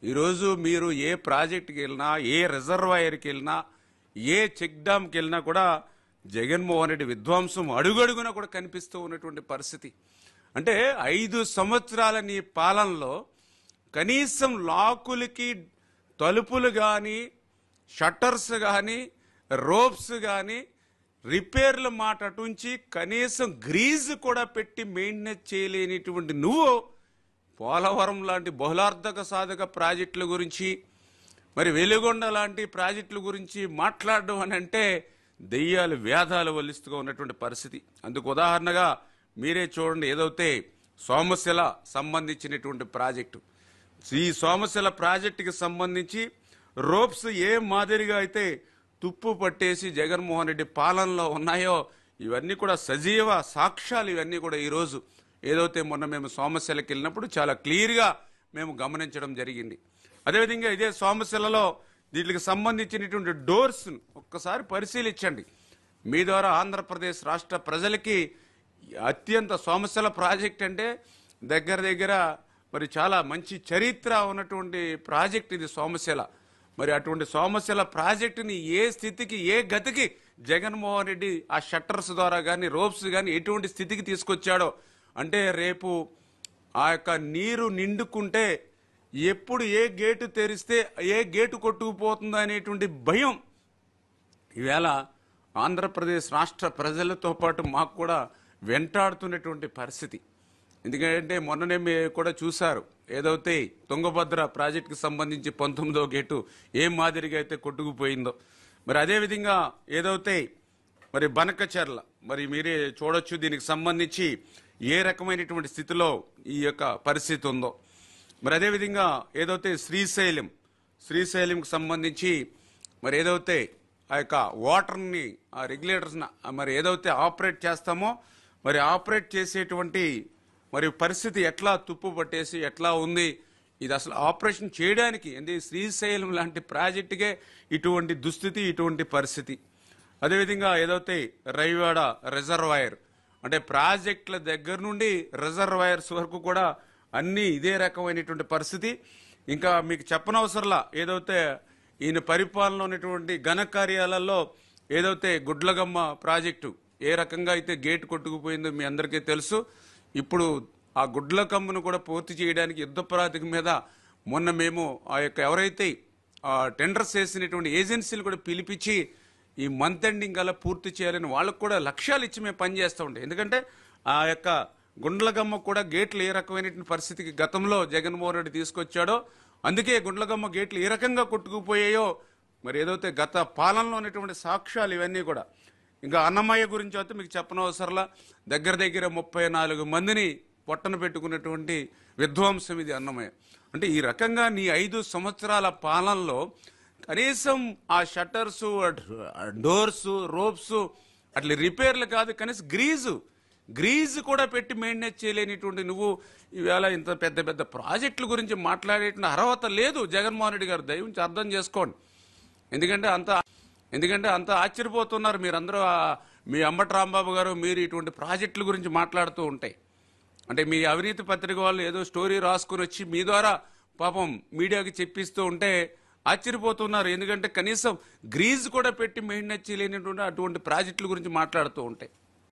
ఈరోజు మీరు ఏ ప్రాజెక్టుకి వెళ్ళినా, ఏ రిజర్వాయర్కి వెళ్ళినా, ఏ చెక్ డ్యామ్కి వెళ్ళినా కూడా జగన్మోహన్ రెడ్డి విధ్వంసం అడుగడుగునా కూడా కనిపిస్తూ ఉన్నటువంటి పరిస్థితి. అంటే 5 సంవత్సరాల నీ పాలనలో కనీసం లాకులకి తలుపులు కానీ, షట్టర్స్ కానీ, రోప్స్ కానీ, రిపేర్ల మాట అటుంచి కనీసం గ్రీజ్ కూడా పెట్టి మెయింటెనెన్స్ చేయలేనిటువంటి నువ్వు పోలవరం లాంటి బహుళార్థక సాధక ప్రాజెక్టుల గురించి, మరి వెలుగొండ లాంటి ప్రాజెక్టుల గురించి మాట్లాడడం అని అంటే దెయ్యాలు వేదాలు వల్లిస్తూగా ఉన్నటువంటి పరిస్థితి. అందుకు ఉదాహరణగా మీరే చూడండి, ఏదైతే సోమశిల సంబంధించినటువంటి ప్రాజెక్టు, ఈ సోమశిల ప్రాజెక్టుకి సంబంధించి రోప్స్ ఏ మాదిరిగా అయితే తుప్పు పట్టేసి జగన్మోహన్ రెడ్డి పాలనలో ఉన్నాయో ఇవన్నీ కూడా సజీవ సాక్ష్యాలు. ఇవన్నీ కూడా ఈరోజు ఏదైతే మొన్న మేము సోమశిలకి వెళ్ళినప్పుడు చాలా క్లియర్గా మేము గమనించడం జరిగింది. అదేవిధంగా ఇదే సోమశిలలో వీటికి సంబంధించినటువంటి డోర్స్ ఒక్కసారి పరిశీలించండి. మీ ద్వారా ఆంధ్రప్రదేశ్ రాష్ట్ర ప్రజలకి అత్యంత సోమశిల ప్రాజెక్ట్ అంటే దగ్గర మరి చాలా మంచి చరిత్ర ఉన్నటువంటి ప్రాజెక్ట్ ఇది సోమశిల. మరి అటువంటి సోమశిల ప్రాజెక్టుని ఏ స్థితికి, ఏ గతికి జగన్మోహన్ రెడ్డి ఆ షట్టర్స్ ద్వారా కానీ, రోప్స్ కానీ ఎటువంటి స్థితికి తీసుకొచ్చాడో అంటే రేపు ఆ యొక్క నీరు నిండుకుంటే ఎప్పుడు ఏ గేటు తెరిస్తే ఏ గేటు కొట్టుకుపోతుందో అనేటువంటి భయం ఈవేళ ఆంధ్రప్రదేశ్ రాష్ట్ర ప్రజలతో పాటు మాకు కూడా వెంటాడుతున్నటువంటి పరిస్థితి. ఎందుకంటే మొన్ననే మీరు కూడా చూశారు, ఏదైతే తుంగభద్ర ప్రాజెక్టుకి సంబంధించి 19వ గేటు ఏ మాదిరిగా అయితే కొట్టుకుపోయిందో, మరి అదేవిధంగా ఏదైతే మరి బనకచెర్ల మరి మీరే చూడొచ్చు, దీనికి సంబంధించి ఏ రకమైనటువంటి స్థితిలో ఈ యొక్క పరిస్థితి ఉందో. మరి అదేవిధంగా ఏదైతే శ్రీశైలంకి సంబంధించి మరి ఏదైతే ఆ యొక్క వాటర్ని, ఆ రెగ్యులేటర్స్ని మరి ఏదైతే ఆపరేట్ చేస్తామో మరి ఆపరేట్ చేసేటువంటి మరి పరిస్థితి ఎట్లా తుప్పు పట్టేసి ఎట్లా ఉంది, ఇది అసలు ఆపరేషన్ చేయడానికి శ్రీశైలం లాంటి ప్రాజెక్టుకే ఇటువంటి దుస్థితి, ఇటువంటి పరిస్థితి. అదేవిధంగా ఏదైతే రైవాడ రిజర్వాయర్ అంటే ప్రాజెక్టుల దగ్గర నుండి రిజర్వాయర్స్ వరకు కూడా అన్నీ ఇదే రకమైనటువంటి పరిస్థితి. ఇంకా మీకు చెప్పనవసరంలా, ఏదైతే ఈయన పరిపాలన ఉన్నటువంటి ఘన కార్యాలయాల్లో ఏదైతే గుడ్లగమ్మ ప్రాజెక్టు ఏ రకంగా అయితే గేటు కొట్టుకుపోయిందో మీ అందరికీ తెలుసు. ఇప్పుడు ఆ గుడ్లకమ్మను కూడా పూర్తి చేయడానికి యుద్ధ ప్రాతిపదిక మీద మొన్న మేము ఆ యొక్క ఎవరైతే టెండర్స్ వేసినటువంటి ఏజెన్సీలు కూడా పిలిపించి ఈ మంత్ ఎండింగ్ అలా పూర్తి చేయాలని వాళ్ళకు కూడా లక్ష్యాలు ఇచ్చి మేము పనిచేస్తూ ఉంటాం. ఎందుకంటే ఆ యొక్క గుండ్లగమ్మ కూడా గేట్లు ఏ రకమైనటువంటి పరిస్థితికి గతంలో జగన్మోహన్ రెడ్డి తీసుకొచ్చాడో, అందుకే గుండ్లగమ్మ గేట్లు ఏ రకంగా కొట్టుకుపోయాయో మరి ఏదైతే గత పాలనలో ఉన్నటువంటి సాక్ష్యాలు ఇవన్నీ కూడా. ఇంకా అన్నమయ్య గురించి అయితే మీకు చెప్పనవసరంలా, దగ్గర 34 మందిని పొట్టన పెట్టుకున్నటువంటి విధ్వంసం ఇది అన్నమయ్య. అంటే ఈ రకంగా నీ 5 సంవత్సరాల పాలనలో కనీసం ఆ షట్టర్స్, డోర్స్, రోప్స్ అట్లా రిపేర్లు కాదు, కనీసం గ్రీజు కూడా పెట్టి మెయింటెనెన్స్ చేయలేనిటువంటి నువ్వు ఈవేళ ఇంత పెద్ద ప్రాజెక్టుల గురించి మాట్లాడేటువంటి అర్హత లేదు జగన్మోహన్ రెడ్డి గారు. దయవుంచి అర్థం చేసుకోండి. ఎందుకంటే అంత ఆశ్చర్యపోతున్నారు మీరందరూ. మీ అంబటి రాంబాబు గారు మీరు ఇటువంటి ప్రాజెక్టుల గురించి మాట్లాడుతూ ఉంటాయి అంటే మీ అవినీతి పత్రిక వాళ్ళు ఏదో స్టోరీ రాసుకుని వచ్చి మీ ద్వారా పాపం మీడియాకి చెప్పిస్తూ ఉంటే ఆశ్చర్యపోతున్నారు. ఎందుకంటే కనీసం గ్రీజ్ కూడా పెట్టి మెయింటెనెన్స్ చేయలేనటువంటి అటువంటి ప్రాజెక్టుల గురించి మాట్లాడుతూ ఉంటాయి.